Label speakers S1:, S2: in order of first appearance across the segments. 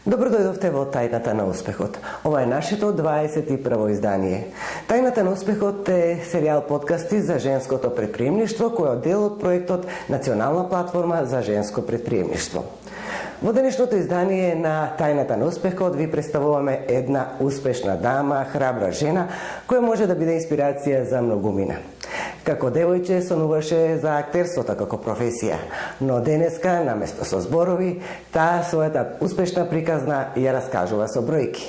S1: Добро дојдовте во Тајната на успехот. Ова е нашето 21-во издание. Тајната на успехот е серијал подкасти за женското предприемништво кој е дел од проектот Национална платформа за женско предприемништво. Во денешното издание на Тајната на успехот ви представуваме една успешна дама, храбра жена, која може да биде инспирација за многумина. Како девојче сонуваше за актерството како професија, но денеска, наместо со зборови, таа својата успешна приказна ја раскажува со бројки.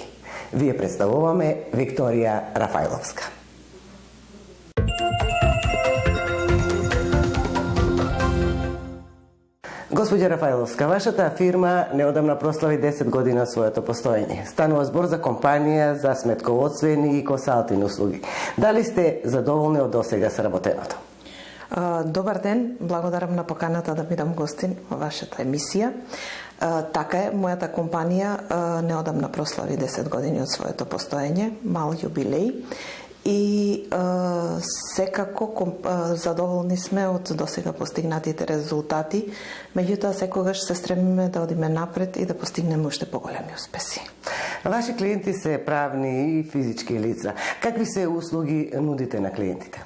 S1: Вие представуваме Викторија Рафајловска. Господја Рафајловска, вашата фирма неодамна прослави 10 години од своето постоење. Станува збор за компанија за сметководствени и консалтинг услуги. Дали сте задоволни од досега сработеното?
S2: Добар ден, благодарам на поканата да бидам гостин во вашата емисија. Така е, мојата компанија неодамна прослави 10 години од своето постоење, мал јубилеј. И секако задоволни сме од досега постигнатите резултати, меѓутоа секогаш се стремиме да одиме напред и да постигнеме уште поголеми успеси.
S1: Ваши клиенти се правни и физички лица. Какви се услуги нудите на клиентите?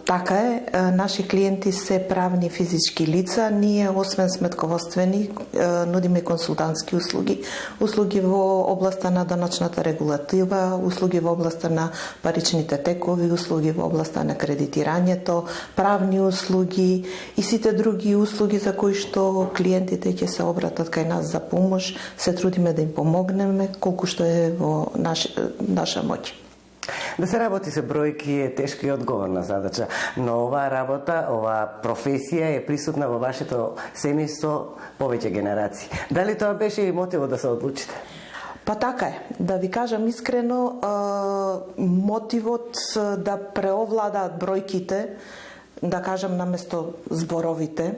S2: Така е, наши клиенти се правни физички лица. Ние, освен сметководствени, нудиме консултантски услуги, услуги во областа на даночната регулатива, услуги во областа на паричните текови, услуги во областа на кредитирањето, правни услуги и сите други услуги за кои што клиентите ќе се обратат кај нас за помош. Се трудиме да им помогнеме колку што е во наша моќ.
S1: Да се работи со бројки е тешка и одговорна задача, но оваа работа, оваа професија е присутна во вашето семејство повеќе генерации. Дали тоа беше и мотивот да се одлучите?
S2: Па така е. Да ви кажам искрено, мотивот да преовладаат бројките, да кажам наместо зборовите,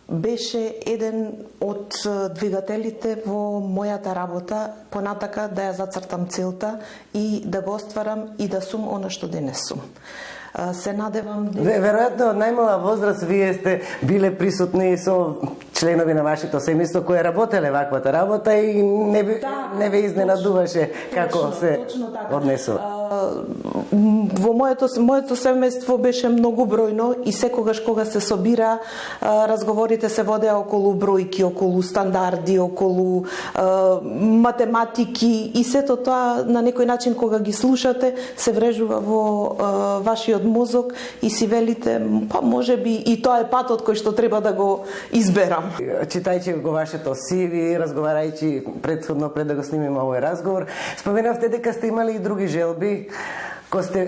S2: беше еден од двигателите во мојата работа, понатака да ја зацртам целта и да го остварам и да сум она што денес сум. Се надевам...
S1: Веројатно, од најмала возраст вие сте биле присутни со членови на вашето семејство кои работеле ваквата работа и не ве изненадуваше како се однесува.
S2: Во моето семејство беше многу бројно и секогаш кога се собира, разговорите се водеа околу бројки, околу стандарди, околу математики и сето тоа на некој начин кога ги слушате се врежува во вашиот мозок и си велите, па може би и тоа е патот кој што треба да го изберам.
S1: Читајќи го вашето CV, разговарајќи претходно пред да го снимиме овој разговор, споменавте дека сте имали и други желби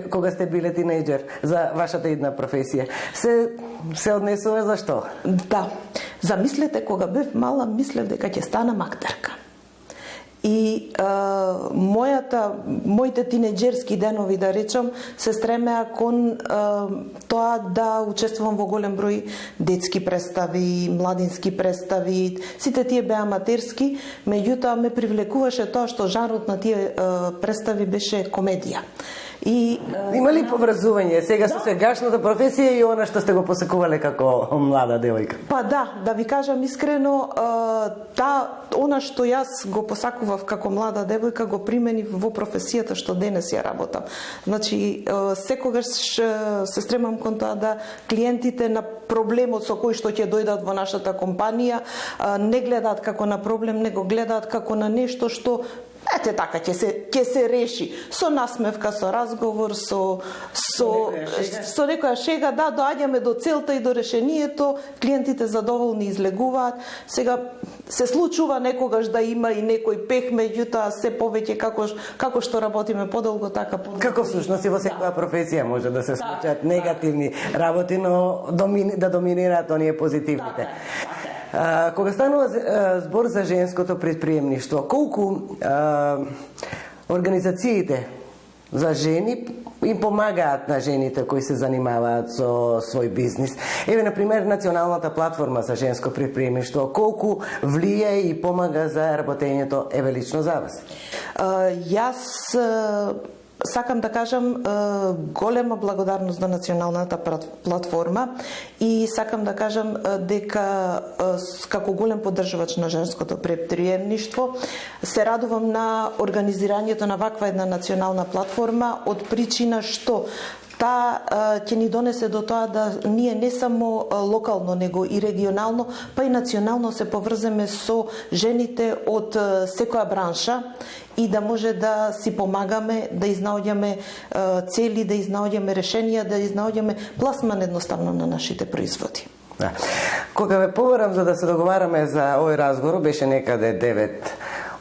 S1: кога сте биле тинејџер за вашата идна професија. Се однесува за што?
S2: Да. Замислете, кога бев мала, мислев дека ќе станам актерка. И моите тинеџерски денови, да речам, се стремеа кон тоа да учествувам во голем број детски представи, младински представи, сите тие беа аматерски, меѓутоа ме привлекуваше тоа што жанрот на тие представи беше комедија.
S1: Има ли поврзување сега со сегашната професија и она што сте го посекувале како млада девојка?
S2: Па да ви кажам искрено, она што јас го посакував како млада девојка го применив во професијата што денес ја работам. Значи, секогаш се стремам кон тоа да клиентите на проблемот со кој што ќе дојдат во нашата компанија не гледаат како на проблем, него гледаат како на нешто што ете така ќе се реши со насмевка, со разговор, со некоја шега, да, доаѓаме до целта и до решението, клиентите задоволни излегуваат. Сега се случува некогаш да има и некој пех, меѓутоа се повеќе како што работиме подолго, така подолго.
S1: Како всушност и во секоја професија може да се случат негативни работи, но да доминираат оние позитивните. Кога станува збор за женското предприемништво, колку организациите за жени им помагаат на жените кои се занимаваат со свој бизнис? Еве, например, Националната платформа за женско предприемништво, колку влијае и помага за работењето еве лично за вас?
S2: Јас Сакам да кажам голема благодарност на националната платформа и сакам да кажам дека како голем поддржувач на женското претприемништво се радувам на организирањето на ваква една национална платформа од причина што таа ќе ни донесе до тоа да ние не само локално, него и регионално, па и национално се поврземе со жените од секоја бранша и да може да си помагаме, да изнаоѓаме цели, да изнаоѓаме решенија, да изнаоѓаме пласман едноставно на нашите производи.
S1: Да. Кога ве побарам за да се договараме за овој разговор, беше некаде 9,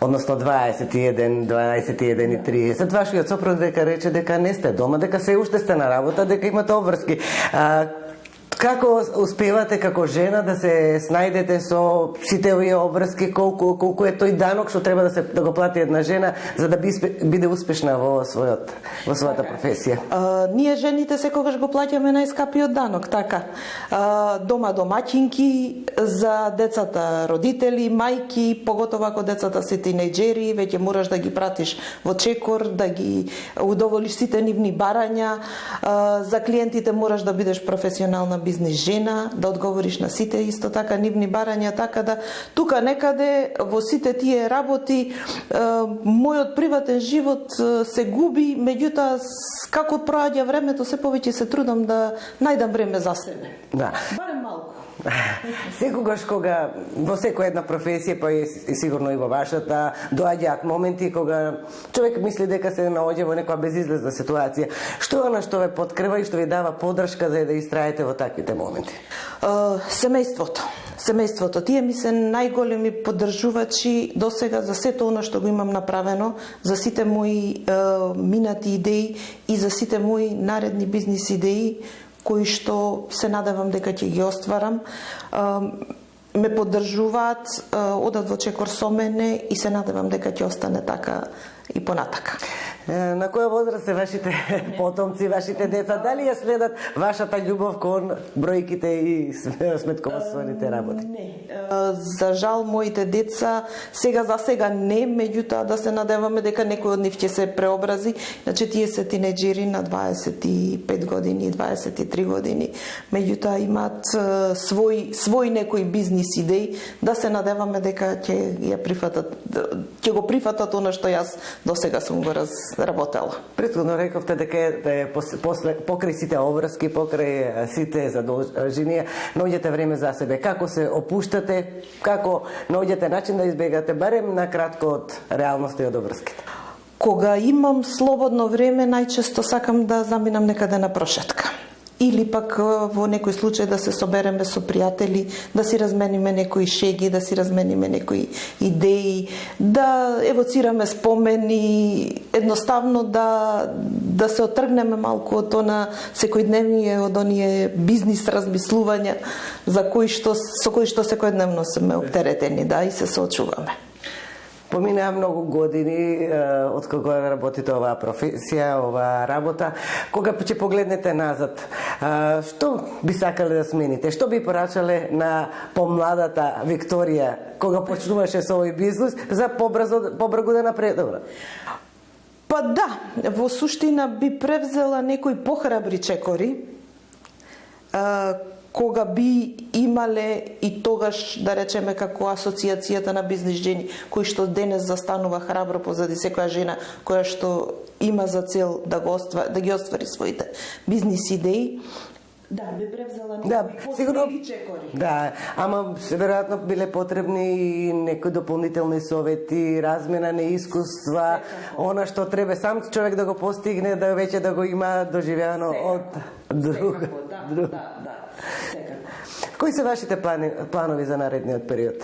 S1: односно 21:30. Вашиот сопруг дека рече дека не сте дома, дека се уште сте на работа, дека имате обврски. Како успевате како жена да се снајдете со сите овие обврски, колку е тој данок што треба да го плати една жена за да биде успешна во својата професија?
S2: Ние жените секогаш го плаќаме најскапиот данок, така. Дома домаќинки, за децата родители, мајки, поготово ако децата се тинејџери, веќе мораш да ги пратиш во чекор, да ги удоволиш сите нивни барања. За клиентите мораш да бидеш професионална бизнес жена, да одговориш на сите исто така нивни барања, така да тука некаде во сите тие работи мојот приватен живот се губи, меѓутоа како проаѓа времето се повеќе се трудам да најдам време за себе.
S1: Да.
S2: Барем малку.
S1: Секогаш кога во секоја една професија, па и сигурно и во вашата, доаѓаат моменти кога човек мисли дека се наоѓа во некоја безизлезна ситуација. Што е она што ве подкрива и што ви дава поддршка за да истраете во таквите моменти? Семејството. Тие ми се најголеми поддржувачи досега за сето оно што го имам направено, за сите мои минати идеи и за сите мои наредни бизнис идеи кои што се надевам дека ќе ги остварам. Ме поддржуваат, одат во чекор со мене и се надевам дека ќе остане така и понатака. На која возраст се вашите потомци, вашите деца? Дали ја следат вашата љубов кон бројките и сметководствените работи?
S2: Не. За жал, моите деца сега за сега не, меѓутоа да се надеваме дека некој од нив ќе се преобрази. Значи тие се тинеџери на 25 години и 23 години. Меѓутоа имаат свој некои бизнис идеи, да се надеваме дека ќе го прифатат она што јас досега сум го работела.
S1: Претходно рековте дека покрај сите обврски, покрај сите задолженија, наоѓате време за себе. Како се опуштате, како наоѓате начин да избегате барем на кратко од реалноста и од обврските?
S2: Кога имам слободно време, најчесто сакам да заминам некаде на прошетка. Или пак во некој случај да се собереме со пријатели, да си размениме некои шеги, да си размениме некои идеи, да евоцираме спомени, едноставно да се отргнеме малку од она секојдневие, од оние бизнис размислувања со кои што секојдневно сме оптеретени, да, и се соочуваме.
S1: Поминаа многу години од кога работите оваа професија, оваа работа. Кога ќе погледнете назад, што би сакале да смените? Што би порачале на помладата Викторија кога почнуваше со овој бизнес за побрзо да напредува?
S2: Па да, во суштина би превзела некои похрабри чекори, кога би имале и тогаш, да речеме, како асоциацијата на бизнес жени, кои што денес застанува храбро позади секоја жена која што има за цел да ги оствари своите бизнес идеи. Да, би превзела некои чекори.
S1: Да, ама веројатно биле потребни и некои дополнителни совети, размена на искуства, она што треба сам човек да го постигне, да веќе да го има доживеано од друг.
S2: Да.
S1: Кои се вашите планови за наредниот период?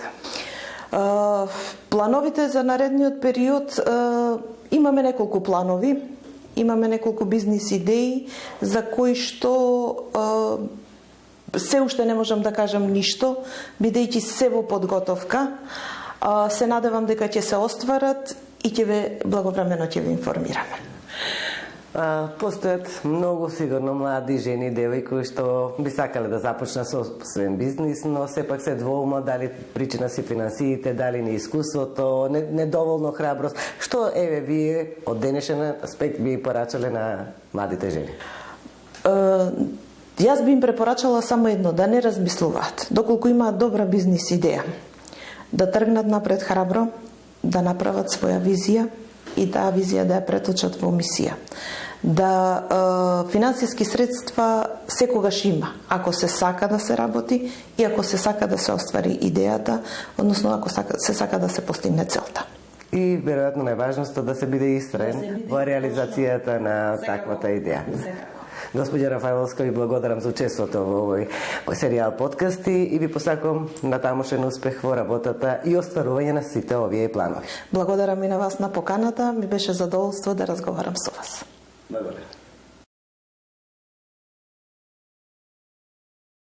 S2: Плановите за наредниот период, имаме неколку планови, имаме неколку бизнис идеи за кои што се уште не можам да кажам ништо, бидејќи се во подготовка. Се надевам дека ќе се остварат и ќе ве благовремено ќе ве информираме.
S1: Постојат многу сигурно млади жени и девојки кои што би сакале да започнат собствен бизнис, но сепак се двоумат дали причина си финансиите, дали не искуството, недоволно храброст. Што еве вие од денешен аспект би порачале на младите жени?
S2: Јас би им препорачала само едно, да не размислуваат, доколку имаат добра бизнис идеја, да тргнат напред храбро, да направат своја визија и таа визија да ја преточат во мисија. Да финансиски средства секогаш има, ако се сака да се работи и ако се сака да се оствари идејата, односно ако се сака да се постигне целта.
S1: И веројатно најважното да се биде истрен во реализацијата на таквата идеја. Господја Рафаеловска, ви благодарам за учеството во овој серијал подкасти и ви посакувам натамошен успех во работата и остварување на сите овие планови.
S2: Благодарам и на вас на поканата, ми беше задоволство да разговарам со вас.
S1: Благодарам.